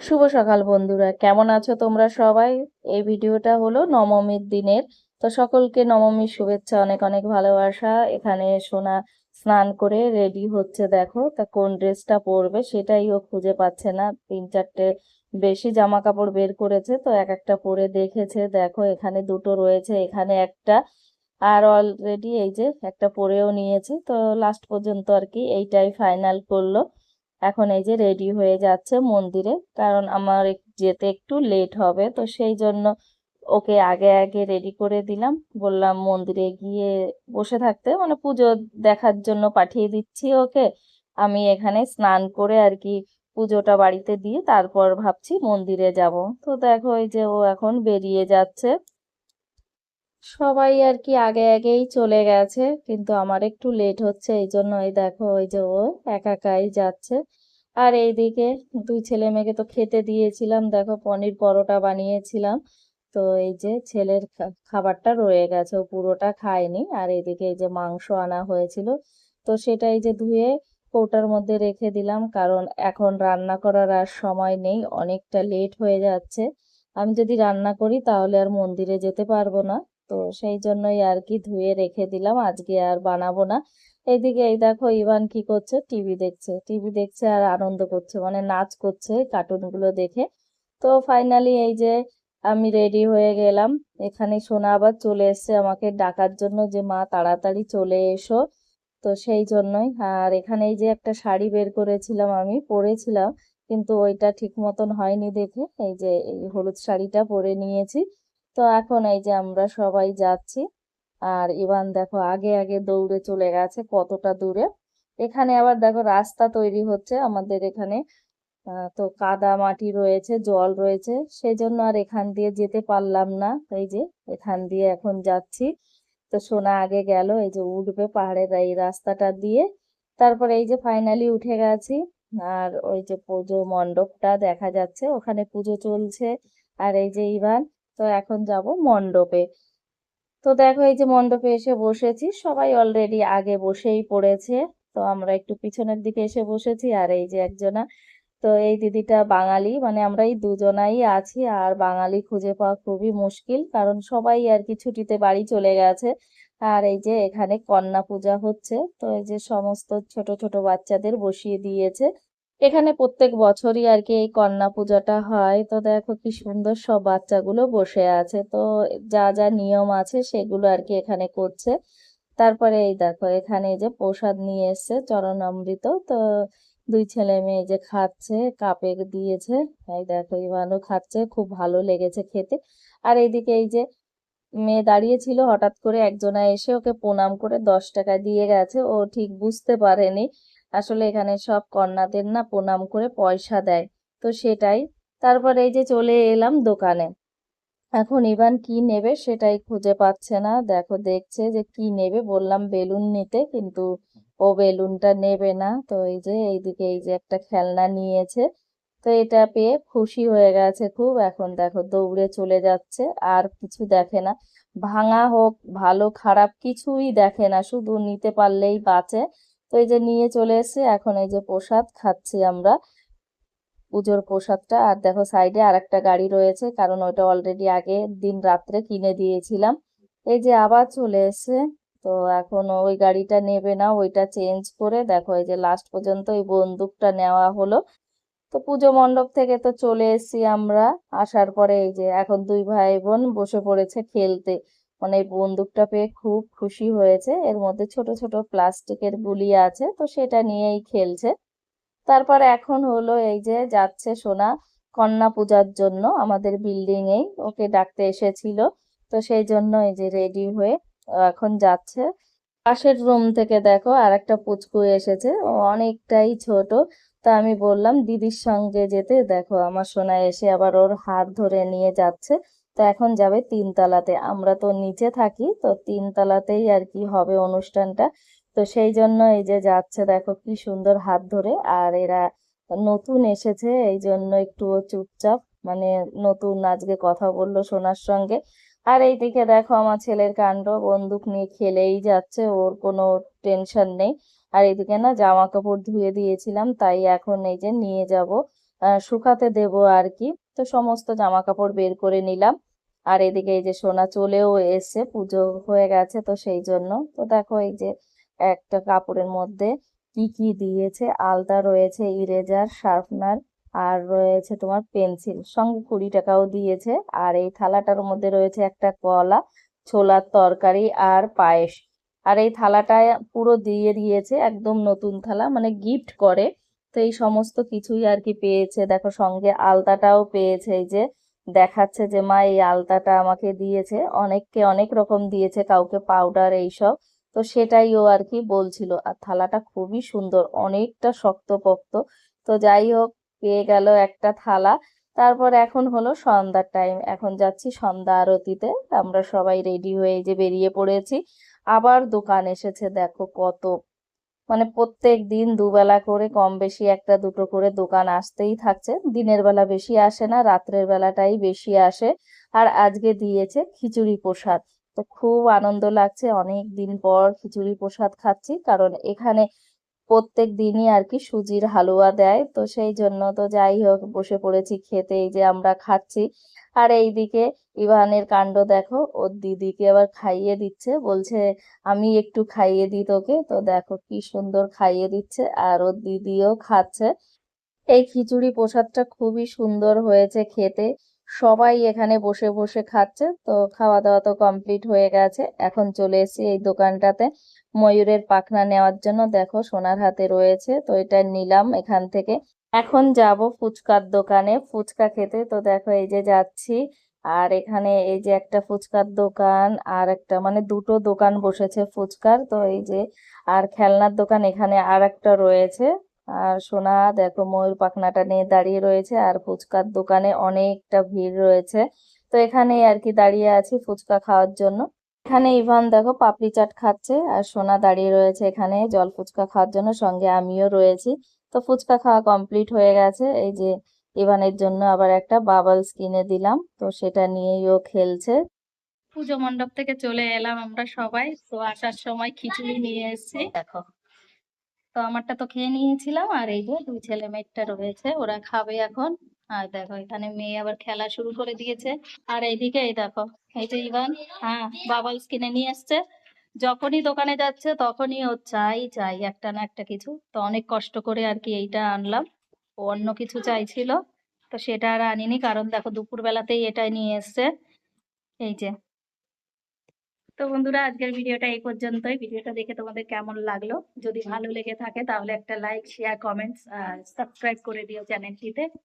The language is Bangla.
শুভ সকাল বন্ধুরা, কেমন আছো তোমরা সবাই? এই ভিডিওটা হলো নবমীর দিনের। তো সকলকে নবমীর শুভেচ্ছা, অনেক অনেক ভালোবাসা। এখানে সোনা স্নান করে রেডি হচ্ছে, দেখো তা কোন ড্রেসটা পরবে সেটাই ও খুঁজে পাচ্ছে না। তিন চারটে বেশি জামা কাপড় বের করেছে, তো এক একটা পরে দেখেছে। দেখো এখানে দুটো রয়েছে, এখানে একটা, আর অলরেডি এই যে একটা পরেও নিয়েছে। তো লাস্ট পর্যন্ত আর কি এইটাই ফাইনাল করলো। এখন এই যে রেডি হয়ে যাচ্ছে মন্দিরে, কারণ আমার যেতে একটু লেট হবে, তো সেই জন্য ওকে আগে আগে রেডি করে দিলাম। বললাম মন্দিরে গিয়ে বসে থাকতে, মানে পুজো দেখার জন্য পাঠিয়ে দিচ্ছি ওকে। আমি এখানে স্নান করে আর কি পুজোটা বাড়িতে দিয়ে তারপর ভাবছি মন্দিরে যাব। তো দেখো এই যে ও এখন বেরিয়ে যাচ্ছে। সবাই আর কি আগে আগেই চলে গেছে, কিন্তু আমার একটু লেট হচ্ছে, এই জন্য এই দেখো ওই যে ও একা একাই যাচ্ছে। আর এইদিকে দুই ছেলে মেয়েকে তো খেতে দিয়েছিলাম, দেখো পনির পরোটা বানিয়েছিলাম। তো এই যে ছেলের খাবারটা রয়ে গেছে, ও পুরোটা খায়নি। আর এইদিকে এই যে মাংস আনা হয়েছিল, তো সেটাই যে ধুয়ে কৌটার মধ্যে রেখে দিলাম, কারণ এখন রান্না করার আর সময় নেই, অনেকটা লেট হয়ে যাচ্ছে। আমি যদি রান্না করি তাহলে আর মন্দিরে যেতে পারবো না। তো সেই জন্যই আর কি ধুয়ে রেখে দিলাম, আজকে আর বানাবো না। এইদিকে এই দেখো ইভান কি করছে, টিভি দেখছে আর আনন্দ করছে, মানে নাচ করছে কার্টুনগুলো দেখে। তো ফাইনালি এই যে আমি রেডি হয়ে গেলাম। এখানে সোনা আবার চলে এসেছে আমাকে ডাকার জন্য, যে মা তাড়াতাড়ি চলে এসো। তো সেই জন্যই। আর এখানে এই যে একটা শাড়ি বের করেছিলাম, আমি পরেছিলাম, কিন্তু ওইটা ঠিক মতন হয়নি দেখে এই যে এই হলুদ শাড়িটা পরে নিয়েছি। তো এখন এই যে আমরা সবাই যাচ্ছি। আর ইভান দেখো আগে আগে দৌড়ে চলে গেছে কতটা দূরে। এখানে আবার দেখো রাস্তা তৈরি হচ্ছে আমাদের এখানে। তো কাদা মাটি রয়েছে, জল রয়েছে, সেজন্য আর এখান দিয়ে যেতে পারলাম না। এই যে এখান দিয়ে এখন যাচ্ছি। তো সোনা আগে গেল, এই যে উঠবে পাহাড়ের এই রাস্তাটা দিয়ে। তারপরে এই যে ফাইনালি উঠে গেছি। আর ওই যে পুজো মণ্ডপটা দেখা যাচ্ছে, ওখানে পুজো চলছে। আর এই যে ইভান, তো এখন যাব মণ্ডপে। তো দেখো এই যে মণ্ডপে এসে বসেছি, সবাই অলরেডি আগে বসেই পড়েছে। তো আমরা একটু পিছনের দিকে এসে বসেছি। আর এই যে একজনা, তো এই দিদিটা বাঙালি, মানে আমরা এই দুজনাই আছি। আর বাঙালি খুঁজে পাওয়া খুবই মুশকিল, কারণ সবাই আর কি ছুটিতে বাড়ি চলে গেছে। আর এই যে এখানে কন্যা পূজা হচ্ছে, তো এই যে সমস্ত ছোট ছোট বাচ্চাদের বসিয়ে দিয়েছে। এখানে প্রত্যেক বছরই আর কি এই কন্যা পূজাটা হয়। তো দেখো কি সুন্দর সব বাচ্চাগুলো বসে আছে। তো যা যা নিয়ম আছে সেগুলো আর কি এখানে করছে। তারপরে এই দেখো এখানে এই যে প্রসাদ নিয়ে এসেছে চরণামৃত। তো দুই ছেলে মেয়ে যে খাচ্ছে, কাপে দিয়েছে। এই দেখো ইভানও খাচ্ছে, খুব ভালো লেগেছে খেতে। আর এইদিকে এই যে মেয়ে দাঁড়িয়ে ছিল, হঠাৎ করে একজনা এসে ওকে প্রণাম করে 10 টাকা দিয়ে গেছে। ও ঠিক বুঝতে পারেনি আসলে এখানে সব কন্যাদের না প্রণাম করে পয়সা দেয়। তো সেটাই। তারপর এই যে চলে এলাম দোকানে। এখন ইভান কি নেবে সেটাই খুঁজে পাচ্ছে না, দেখো দেখছে যে কি নেবে, বললাম বেলুন নিতে, কিন্তু ও বেলুনটা নেবে না। তো এই যে এইদিকে এই যে একটা খেলনা নিয়েছে, তো এটা পেয়ে খুশি হয়ে গেছে খুব। এখন দেখো দৌড়ে চলে যাচ্ছে, আর কিছু দেখে না, ভাঙা হোক ভালো খারাপ কিছুই দেখে না, শুধু নিতে পারলেই বাঁচে। তো এই যে নিয়ে চলে এসেছে, এখন এই যে প্রসাদ খাচ্ছি আমরা, পুজোর প্রসাদটা। আর দেখো সাইডে আর একটা গাড়ি রয়েছে, কারণ ওইটা অলরেডি আগে দিন রাত্রে কিনে দিয়েছিলাম। এই যে আবার চলে এসেছে। তো এখন ওই গাড়িটা নেবে না, ওইটা চেঞ্জ করে দেখো এই যে লাস্ট পর্যন্ত ওই বন্দুকটা নেওয়া হলো। তো পুজো মণ্ডপ থেকে তো চলে এসেছি আমরা। আসার পরে এই যে এখন দুই ভাই বোন বসে পড়েছে খেলতে, মানে এই বন্দুকটা পেয়ে খুব খুশি হয়েছে। এর মধ্যে ছোট ছোট প্লাস্টিকের গুলি আছে, তো সেটা নিয়েই খেলছে। তারপর এখন হলো এই যে যাচ্ছে সোনা কন্যা পূজার জন্য আমাদের বিল্ডিং এই, ওকে ডাকতে এসেছিল। তো সেই জন্য এই যে রেডি হয়ে ও এখন যাচ্ছে। পাশের রুম থেকে দেখো আর একটা পুচকু এসেছে, ও অনেকটাই ছোট। তা আমি বললাম দিদির সঙ্গে যেতে, দেখো আমার সোনা এসে আবার ওর হাত ধরে নিয়ে যাচ্ছে। তো এখন যাবে 3 তলাতে, আমরা তো নিচে থাকি, তো 3 তলাতেই আর কি হবে অনুষ্ঠানটা। তো সেই জন্য এই যে যাচ্ছে, দেখো কি সুন্দর হাত ধরে। আর এরা নতুন এসেছে এই জন্য একটু ও চুপচাপ, মানে নতুন আজকে কথা বললো সোনার সঙ্গে। আর এইদিকে দেখো আমার ছেলের কাণ্ড, বন্দুক নিয়ে খেলেই যাচ্ছে, ওর কোনো টেনশন নেই। আর এদিকে না জামা কাপড় ধুয়ে দিয়েছিলাম, তাই এখন এই যে নিয়ে যাব শুকাতে দেব আর কি। তো সমস্ত জামা কাপড় বের করে নিলাম। আর এদিকে এই যে সোনা চলেও এসে, পুজো হয়ে গেছে তো সেই জন্য। তো দেখো এই যে একটা কাপড়ের মধ্যে কি কি দিয়েছে, আলতা রয়েছে, ইরেজার, শার্পনার, আর রয়েছে তোমার পেন্সিল, সঙ্গে 20 টাকাও দিয়েছে। আর এই থালাটার মধ্যে রয়েছে একটা কলা, ছোলার তরকারি আর পায়েস। আর এই থালাটায় পুরো দিয়ে দিয়েছে, একদম নতুন থালা, মানে গিফট করে। তো এই সমস্ত কিছুই আর কি পেয়েছে। দেখো সঙ্গে আলতাটাও পেয়েছে, এই যে দেখাচ্ছে যে মা এই আলতাটা আমাকে দিয়েছে। অনেককে অনেক রকম দিয়েছে, কাউকে পাউডার এইসব। তো সেটাই ও আর কি বলছিল। আর থালাটা খুবই সুন্দর, অনেকটা শক্তপোক্ত। তো যাই হোক, পেয়ে গেল একটা থালা। তারপর এখন হলো সন্ধ্যার টাইম, এখন যাচ্ছি সন্ধ্যা আরতিতে। আমরা সবাই রেডি হয়ে যে বেরিয়ে পড়েছি। আবার দোকান এসেছে, দেখো কত, মানে প্রত্যেক দিন দুবেলা করে কম বেশি একটা দুটো করে দোকান আসতেই থাকছে। দিনের বেলা বেশি আসে না, রাত্রের বেলাটাই বেশি আসে। আর আজকে দিয়েছে খিচুড়ি প্রসাদ। তো খুব আনন্দ লাগছে, অনেক দিন পর খিচুড়ি প্রসাদ খাচ্ছি, কারণ এখানে প্রত্যেক দিনই আর কি সুজির হালুয়া দেয়। তো সেই জন্য তো যাই হোক, বসে পড়েছি খেতে, এই যে আমরা খাচ্ছি। আর এইদিকে ইভানের কাণ্ড দেখো, ওর দিদিকে আবার খাইয়ে দিচ্ছে, বলছে আমি একটু খাইয়ে দিই তোকে। তো দেখো কি সুন্দর খাইয়ে দিচ্ছে, আর ওর দিদিও খাচ্ছে। এই খিচুড়ি প্রসাদটা খুবই সুন্দর হয়েছে খেতে। সবাই এখানে বসে বসে খাচ্ছে। তো খাওয়া দাওয়া তো কমপ্লিট হয়ে গেছে, এখন চলে এসেছি এই দোকানটাতে ময়ূরের পাখনা নেওয়ার জন্য। দেখো সোনার হাতে রয়েছে, তো এটা নিলাম এখান থেকে। এখন যাব ফুচকার দোকানে ফুচকা খেতে। তো দেখো এই যে যাচ্ছি। আর এখানে এই যে একটা ফুচকার দোকান, আর একটা মানে দুটো দোকান বসেছে ফুচকার, তো এই যে। আর খেলনার দোকান এখানে আর একটা রয়েছে। আর সোনা দেখো ময়ূর পাখনাটা নিয়ে দাঁড়িয়ে রয়েছে, আর ফুচকার দোকানে অনেকটা ভিড় রয়েছে। তো এখানে আর কি দাঁড়িয়ে আছি ফুচকা খাওয়ার জন্য। এখানে ইভান দেখো পাপড়ি চাট খাচ্ছে, আর সোনা দাঁড়িয়ে রয়েছে এখানে জল ফুচকা খাওয়ার জন্য, সঙ্গে আমিও রয়েছি। তো ফুচকা খাওয়া কমপ্লিট হয়ে গেছে, এই যে ইভানের জন্য আবার একটা বাবলস কিনে দিলাম, তো সেটা নিয়েই ও খেলছে। পুজো মণ্ডপ থেকে চলে এলাম আমরা সবাই। তো আসার সময় খিচুড়ি নিয়ে এসেছি দেখো। তো আমারটা তো খেয়ে নিয়েছিলাম, আর এই যে দুই ছেলে মেয়েটা রয়েছে, ওরা খাবে এখন। আর দেখো এখানে মেয়ে আবার খেলা শুরু করে দিয়েছে। আর এইদিকে এই দেখো, এই যে ইভান, হ্যাঁ, বাবলস কিনে নিয়ে এসছে। যখনই দোকানে যাচ্ছে তখনই ও চাই চাই একটা না একটা কিছু। তো অনেক কষ্ট করে আর কি এইটা আনলাম। ও অন্য কিছু চাইছিল, তো সেটা আর আনিনি, কারণ দেখো দুপুর বেলাতেই এটাই নিয়ে এসছে। এই যে। তো বন্ধুরা, আজকের ভিডিওটা এই পর্যন্তই। ভিডিওটা দেখে তোমাদের কেমন লাগলো? যদি ভালো লেগে থাকে তাহলে একটা লাইক, শেয়ার, কমেন্টস আর সাবস্ক্রাইব করে দিও চ্যানেলটিতে।